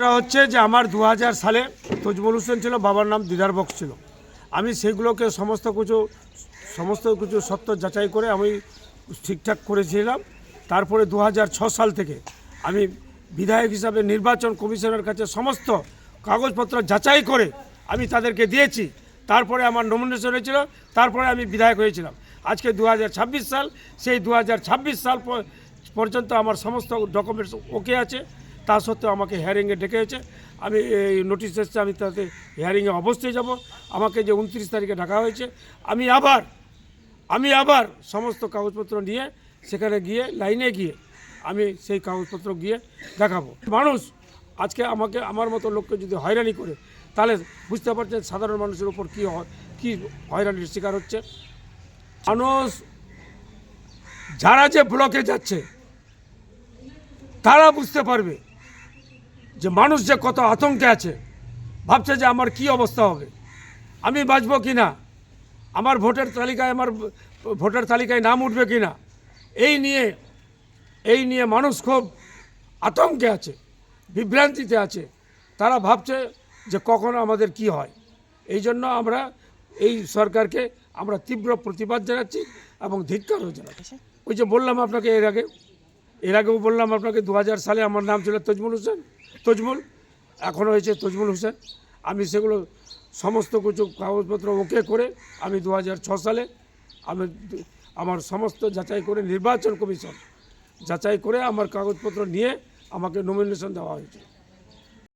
ওটা হচ্ছে যে আমার 2000 সালে তজমল হোসেন ছিল, বাবার নাম দিদার বক্স ছিল। আমি সেগুলোকে সমস্ত কিছু সত্য যাচাই করে আমি ঠিকঠাক করেছিলাম। তারপরে 2006 সাল থেকে আমি বিধায়ক হিসাবে নির্বাচন কমিশনের কাছে সমস্ত কাগজপত্র যাচাই করে আমি তাদেরকে দিয়েছি। তারপরে আমার নমিনেশন হয়েছিল, তারপরে আমি বিধায়ক হয়েছিলাম। আজকে 2026 সাল, সেই 2026 সাল পর্যন্ত আমার সমস্ত ডকুমেন্টস ওকে আছে। তা সত্ত্বেও আমাকে হিয়ারিংয়ে ডেকেছে। আমি এই নোটিশ এসছে, আমি তাতে হিয়ারিংয়ে অবশ্যই যাব। আমাকে যে 29 তারিখে ডাকা হয়েছে, আমি আবার সমস্ত কাগজপত্র নিয়ে সেখানে গিয়ে লাইনে গিয়ে আমি সেই কাগজপত্র গিয়ে দেখাবো। মানুষ আজকে আমার মতো লোককে যদি হয়রানি করে, তাহলে বুঝতে পারছেন সাধারণ মানুষের উপর কী হয়রানির শিকার হচ্ছে। মানুষ যারা যে ব্লকে যাচ্ছে তারা বুঝতে পারবে যে মানুষ যে কত আতঙ্কে আছে, ভাবছে যে আমার কি অবস্থা হবে, আমি বাঁচব কি না, আমার ভোটার তালিকায় নাম উঠবে কি না। এই নিয়ে মানুষ খুব আতঙ্কে আছে, বিভ্রান্তিতে আছে। তারা ভাবছে যে কখন আমাদের কি হয়। এই জন্য আমরা এই সরকারকে আমরা তীব্র প্রতিবাদ জানাচ্ছি এবং ধিক্কারও জানাচ্ছি। ওই যে বললাম আপনাকে এর আগেও বললাম আপনাকে, 2000 সালে আমার নাম ছিল তজমল, এখন হয়েছে তজমল হোসেন। আমি সেগুলো সমস্ত কিছু কাগজপত্র ওকে করে আমি 2006 সালে আমার সমস্ত যাচাই করে নির্বাচন কমিশন যাচাই করে আমার কাগজপত্র নিয়ে আমাকে নমিনেশন দেওয়া হয়েছে।